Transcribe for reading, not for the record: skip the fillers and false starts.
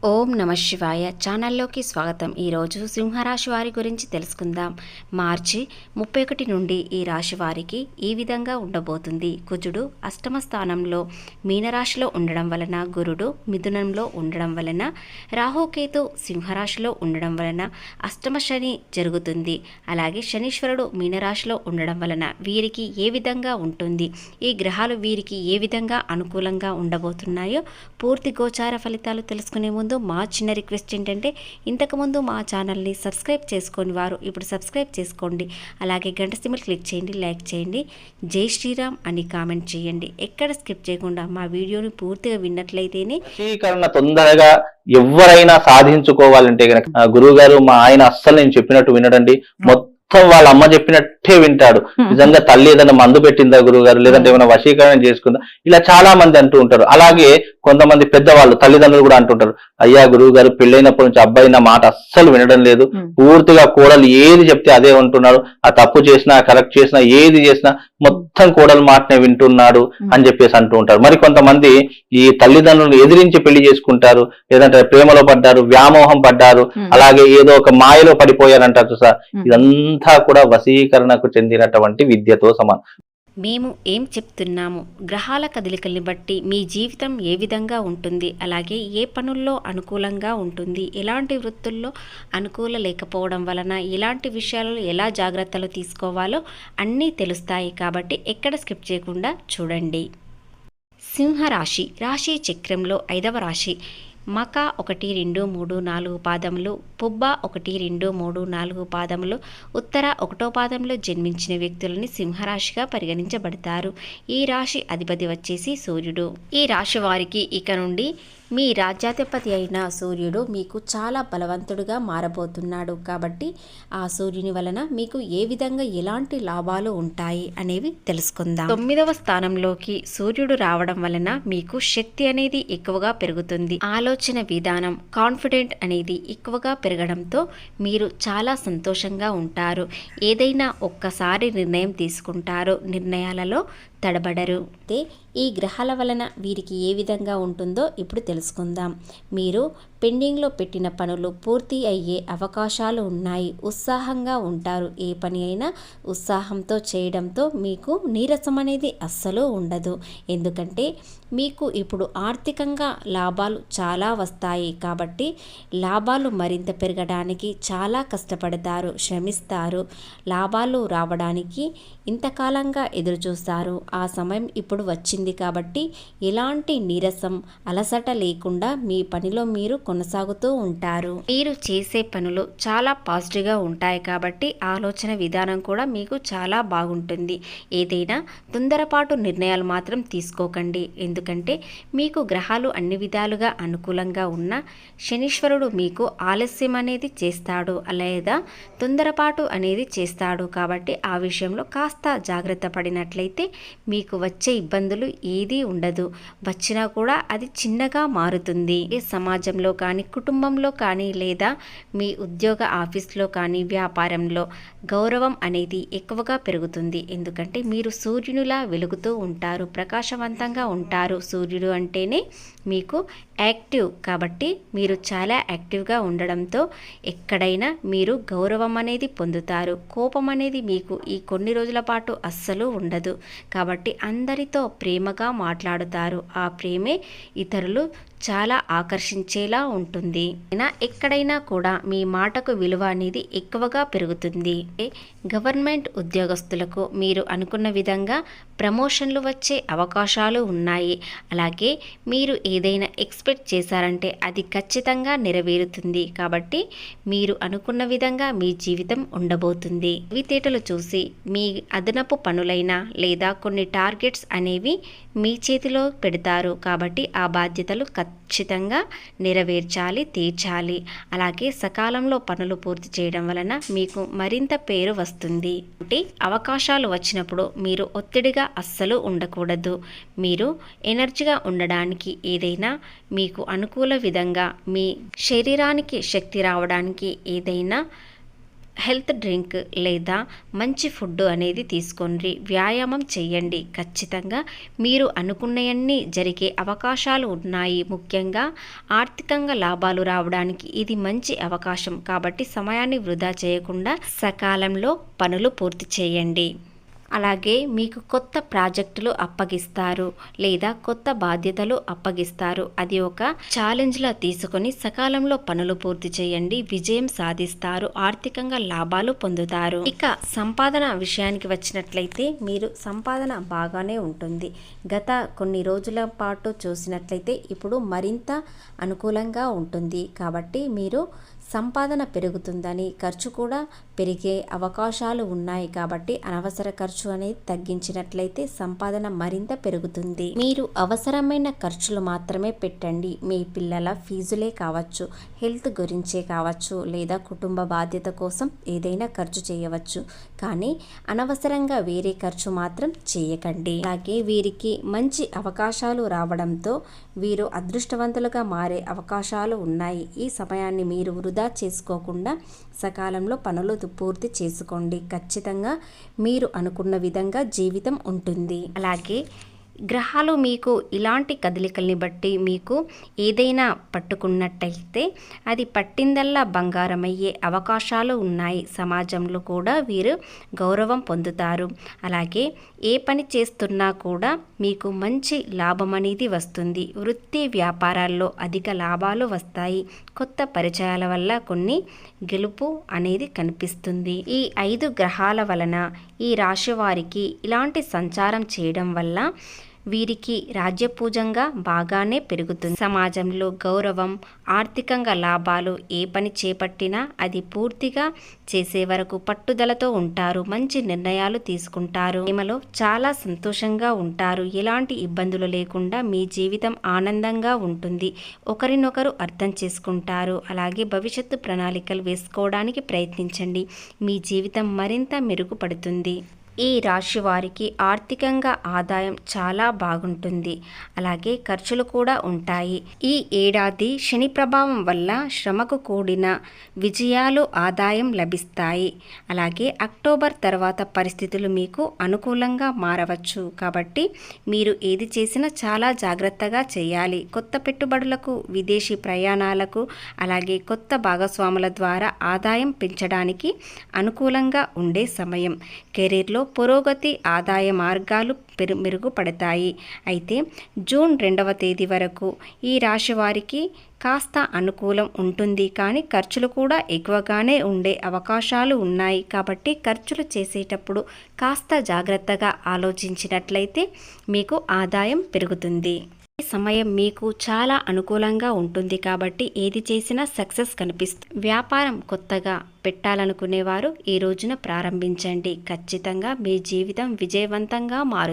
ఓం నమ శివాయ ఛానల్లోకి స్వాగతం. ఈరోజు సింహరాశి వారి గురించి తెలుసుకుందాం. మార్చి 31 నుండి ఈ రాశి వారికి ఈ విధంగా ఉండబోతుంది. కుజుడు అష్టమ స్థానంలో మీనరాశిలో ఉండడం వలన, గురుడు మిథునంలో ఉండడం వలన, రాహుకేతు సింహరాశిలో ఉండడం వలన అష్టమ శని జరుగుతుంది. అలాగే శనీశ్వరుడు మీనరాశిలో ఉండడం వలన వీరికి ఏ విధంగా ఉంటుంది, ఈ గ్రహాలు వీరికి ఏ విధంగా అనుకూలంగా ఉండబోతున్నాయో పూర్తి గోచార ఫలితాలు తెలుసుకునే ముందు మా చిన్న రిక్వెస్ట్ ఏంటంటే, ఇంతకుముందు మా ఛానల్ని సబ్స్క్రైబ్ చేసుకొని వారు ఇప్పుడు సబ్స్క్రైబ్ చేసుకోండి. అలాగే గంట సింబల్ క్లిక్ చేయండి, లైక్ చేయండి, జై శ్రీరామ్ అని కామెంట్ చేయండి. ఎక్కడ స్కిప్ చేయకుండా మా వీడియోని పూర్తిగా విన్నట్లయితేనే వశీకరణ తొందరగా ఎవరైనా సాధించుకోవాలంటే గనక గురువు గారు మా ఆయన అస్సలు నేను చెప్పినట్టు వినడండి, మొత్తం వాళ్ళ అమ్మ చెప్పినట్టే వింటాడు. నిజంగా తల్లి ఏదైనా మందు పెట్టిందా గురువు గారు, లేదంటే ఏమైనా వశీకరణ చేసుకుందా, ఇలా చాలా మంది అంటూ ఉంటారు. అలాగే కొంతమంది పెద్దవాళ్ళు తల్లిదండ్రులు కూడా అంటుంటారు, అయ్యా గురువు గారు పెళ్ళైనప్పటి నుంచి అబ్బాయి నా మాట అస్సలు వినడం లేదు, పూర్తిగా కోడలు ఏది చెప్తే అదే ఉంటున్నాడు, ఆ తప్పు చేసినా కరెక్ట్ చేసినా ఏది చేసినా మొత్తం కోడలు మాటనే వింటున్నాడు అని చెప్పేసి అంటూ ఉంటారు. మరి కొంతమంది ఈ తల్లిదండ్రులను ఎదిరించి పెళ్లి చేసుకుంటారు, లేదంటే ప్రేమలో పడ్డారు, వ్యామోహం పడ్డారు, అలాగే ఏదో ఒక మాయలో పడిపోయారంటారు సార్. ఇదంతా కూడా వశీకరణకు చెందినటువంటి విద్యతో సమానం. మేము ఏం చెప్తున్నాము, గ్రహాల కదలికల్ని బట్టి మీ జీవితం ఏ విధంగా ఉంటుంది, అలాగే ఏ పనుల్లో అనుకూలంగా ఉంటుంది, ఎలాంటి వృత్తుల్లో అనుకూల లేకపోవడం వలన ఎలాంటి విషయాలలో ఎలా జాగ్రత్తలు తీసుకోవాలో అన్నీ తెలుస్తాయి. కాబట్టి ఎక్కడ స్కిప్ చేయకుండా చూడండి. సింహరాశి రాశి చక్రంలో 5వ రాశి. మక 1, 2, 3, 4 పాదములు, పుబ్బ 1, 2, 3, 4 పాదములు, ఉత్తర 1వ పాదంలో జన్మించిన వ్యక్తులని సింహరాశిగా పరిగణించబడతారు. ఈ రాశి అధిపతి వచ్చేసి సూర్యుడు. ఈ రాశి వారికి ఇక నుండి మీ రాజ్యాధిపతి అయిన సూర్యుడు మీకు చాలా బలవంతుడుగా మారబోతున్నాడు. కాబట్టి ఆ సూర్యుని వలన మీకు ఏ విధంగా ఎలాంటి లాభాలు ఉంటాయి అనేవి తెలుసుకుందాం. 9వ స్థానంలోకి సూర్యుడు రావడం వలన మీకు శక్తి అనేది ఎక్కువగా పెరుగుతుంది. ఆలోచన విధానం, కాన్ఫిడెంట్ అనేది ఎక్కువగా పెరగడంతో మీరు చాలా సంతోషంగా ఉంటారు. ఏదైనా ఒక్కసారి నిర్ణయం తీసుకుంటారు, నిర్ణయాలలో తడబడరు. అయితే ఈ గ్రహాల వలన వీరికి ఏ విధంగా ఉంటుందో ఇప్పుడు తెలుసుకుందాం. మీరు పెండింగ్లో పెట్టిన పనులు పూర్తి అయ్యే అవకాశాలు ఉన్నాయి. ఉత్సాహంగా ఉంటారు. ఏ పని అయినా ఉత్సాహంతో చేయడంతో మీకు నీరసం అనేది అస్సలు ఉండదు. ఎందుకంటే మీకు ఇప్పుడు ఆర్థికంగా లాభాలు చాలా వస్తాయి. కాబట్టి లాభాలు మరింత పెరగడానికి చాలా కష్టపడతారు, శ్రమిస్తారు. లాభాలు రావడానికి ఇంతకాలంగా ఎదురు చూస్తారు. ఆ సమయం ఇప్పుడు వచ్చింది. కాబట్టి ఎలాంటి నీరసం, అలసట లేకుండా మీ పనిలో మీరు కొనసాగుతూ ఉంటారు. మీరు చేసే పనులు చాలా పాజిటివ్గా ఉంటాయి. కాబట్టి ఆలోచన విధానం కూడా మీకు చాలా బాగుంటుంది. ఏదైనా తొందరపాటు నిర్ణయాలు మాత్రం తీసుకోకండి. ఎందుకంటే మీకు గ్రహాలు అన్ని విధాలుగా అనుకూలంగా ఉన్న శనీశ్వరుడు మీకు ఆలస్యం అనేది చేస్తాడు, లేదా తొందరపాటు అనేది చేస్తాడు. కాబట్టి ఆ విషయంలో కాస్త జాగ్రత్త పడినట్లయితే మీకు వచ్చే ఇబ్బందులు ఏదీ ఉండదు. వచ్చినా కూడా అది చిన్నగా మారుతుంది. సమాజంలో కానీ, కుటుంబంలో కానీ, లేదా మీ ఉద్యోగ ఆఫీస్లో కానీ, వ్యాపారంలో గౌరవం అనేది ఎక్కువగా పెరుగుతుంది. ఎందుకంటే మీరు సూర్యునిలా వెలుగుతూ ఉంటారు, ప్రకాశవంతంగా ఉంటారు. సూర్యుడు అంటేనే మీకు యాక్టివ్. కాబట్టి మీరు చాలా యాక్టివ్గా ఉండడంతో ఎక్కడైనా మీరు గౌరవం అనేది పొందుతారు. కోపం అనేది మీకు ఈ కొన్ని రోజుల పాటు అస్సలు ఉండదు. కాబట్టి అందరితో ప్రేమగా మాట్లాడుతారు. ఆ ప్రేమే ఇతరులు చాలా ఆకర్షించేలా ఉంటుంది. ఎక్కడైనా కూడా మీ మాటకు విలువ అనేది ఎక్కువగా పెరుగుతుంది. గవర్నమెంట్ ఉద్యోగస్తులకు మీరు అనుకున్న విధంగా ప్రమోషన్లు వచ్చే అవకాశాలు ఉన్నాయి. అలాగే మీరు ఏదైనా ఎక్స్పెక్ట్ చేశారంటే అది ఖచ్చితంగా నెరవేరుతుంది. కాబట్టి మీరు అనుకున్న విధంగా మీ జీవితం ఉండబోతుంది. తెలివితేటలు చూసి మీ అదనపు పనులైనా లేదా కొన్ని టార్గెట్స్ అనేవి మీ చేతిలో పెడతారు. కాబట్టి ఆ బాధ్యతలు ఖచ్చితంగా నెరవేర్చాలి, తీర్చాలి. అలాగే సకాలంలో పనులు పూర్తి చేయడం వలన మీకు మరింత పేరు వస్తుంది. అంటే అవకాశాలు వచ్చినప్పుడు మీరు ఒత్తిడిగా అస్సలు ఉండకూడదు. మీరు ఎనర్జీగా ఉండడానికి ఏదైనా మీకు అనుకూల విధంగా మీ శరీరానికి శక్తి రావడానికి ఏదైనా హెల్త్ డ్రింక్ లేదా మంచి ఫుడ్ అనేది తీసుకోండి, వ్యాయామం చేయండి. ఖచ్చితంగా మీరు అనుకున్నవన్నీ జరిగే అవకాశాలు ఉన్నాయి. ముఖ్యంగా ఆర్థికంగా లాభాలు రావడానికి ఇది మంచి అవకాశం. కాబట్టి సమయాన్ని వృధా చేయకుండా సకాలంలో పనులు పూర్తి చేయండి. అలాగే మీకు కొత్త ప్రాజెక్టులు అప్పగిస్తారు లేదా కొత్త బాధ్యతలు అప్పగిస్తారు. అది ఒక ఛాలెంజ్లా తీసుకొని సకాలంలో పనులు పూర్తి చేయండి, విజయం సాధిస్తారు, ఆర్థికంగా లాభాలు పొందుతారు. ఇక సంపాదన విషయానికి వచ్చినట్లయితే మీరు సంపాదన బాగానే ఉంటుంది. గత కొన్ని రోజుల పాటు చూసినట్లయితే ఇప్పుడు మరింత అనుకూలంగా ఉంటుంది. కాబట్టి మీరు సంపాదన పెరుగుతుందని, ఖర్చు కూడా పెరిగే అవకాశాలు ఉన్నాయి. కాబట్టి అనవసర ఖర్చు అనేది తగ్గించినట్లయితే సంపాదన మరింత పెరుగుతుంది. మీరు అవసరమైన ఖర్చులు మాత్రమే పెట్టండి. మీ పిల్లల ఫీజులే కావచ్చు, హెల్త్ గురించే కావచ్చు లేదా కుటుంబ బాధ్యత కోసం ఏదైనా ఖర్చు చేయవచ్చు. కానీ అనవసరంగా వేరే ఖర్చు మాత్రం చేయకండి. అలాగే వీరికి మంచి అవకాశాలు రావడంతో వీరు అదృష్టవంతులుగా మారే అవకాశాలు ఉన్నాయి. ఈ సమయాన్ని మీరు వృధా చేసుకోకుండా సకాలంలో పనులు పూర్తి చేసుకోండి. ఖచ్చితంగా మీరు అనుకున్న విధంగా జీవితం ఉంటుంది. అలాగే గ్రహాలు మీకు ఇలాంటి కదలికల్ని బట్టి మీకు ఏదైనా పట్టుకున్నట్టయితే అది పట్టిందల్లా బంగారం అయ్యే అవకాశాలు ఉన్నాయి. సమాజంలో కూడా వీరు గౌరవం పొందుతారు. అలాగే ఏ పని చేస్తున్నా కూడా మీకు మంచి లాభం అనేది వస్తుంది. వృత్తి వ్యాపారాల్లో అధిక లాభాలు వస్తాయి. కొత్త పరిచయాల వల్ల కొన్ని గెలుపు అనేది కనిపిస్తుంది. ఈ 5 గ్రహాల వలన ఈ రాశి వారికి ఇలాంటి సంచారం చేయడం వల్ల వీరికి రాజ్యపూజంగా బాగానే పెరుగుతుంది. సమాజంలో గౌరవం, ఆర్థికంగా లాభాలు, ఏ పని చేపట్టినా అది పూర్తిగా చేసే వరకు పట్టుదలతో ఉంటారు. మంచి నిర్ణయాలు తీసుకుంటారు. ప్రేమలో చాలా సంతోషంగా ఉంటారు. ఎలాంటి ఇబ్బందులు లేకుండా మీ జీవితం ఆనందంగా ఉంటుంది. ఒకరినొకరు అర్థం చేసుకుంటారు. అలాగే భవిష్యత్తు ప్రణాళికలు వేసుకోవడానికి ప్రయత్నించండి. మీ జీవితం మరింత మెరుగుపడుతుంది. ఈ రాశి వారికి ఆర్థికంగా ఆదాయం చాలా బాగుంటుంది. అలాగే ఖర్చులు కూడా ఉంటాయి. ఈ ఏడాది శని ప్రభావం వల్ల శ్రమకు కూడిన విజయాలు, ఆదాయం లభిస్తాయి. అలాగే అక్టోబర్ తర్వాత పరిస్థితులు మీకు అనుకూలంగా మారవచ్చు. కాబట్టి మీరు ఏది చేసినా చాలా జాగ్రత్తగా చేయాలి. కొత్త పెట్టుబడులకు, విదేశీ ప్రయాణాలకు, అలాగే కొత్త భాగస్వాముల ద్వారా ఆదాయం పెంచడానికి అనుకూలంగా ఉండే సమయం. కెరీర్లో పురోగతి, ఆదాయ మార్గాలు మెరుగుపడతాయి. అయితే జూన్ 2వ తేదీ వరకు ఈ రాశి వారికి కాస్త అనుకూలం ఉంటుంది. కానీ ఖర్చులు కూడా ఎక్కువగానే ఉండే అవకాశాలు ఉన్నాయి. కాబట్టి ఖర్చులు చేసేటప్పుడు కాస్త జాగ్రత్తగా ఆలోచించినట్లయితే మీకు ఆదాయం పెరుగుతుంది. ఈ సమయం మీకు చాలా అనుకూలంగా ఉంటుంది. కాబట్టి ఏది చేసినా సక్సెస్ కనిపిస్తుంది. వ్యాపారం కొత్తగా పెట్టాలనుకునేవారు ఈ రోజున ప్రారంభించండి. ఖచ్చితంగా మీ జీవితం విజయవంతంగా మారుతుంది.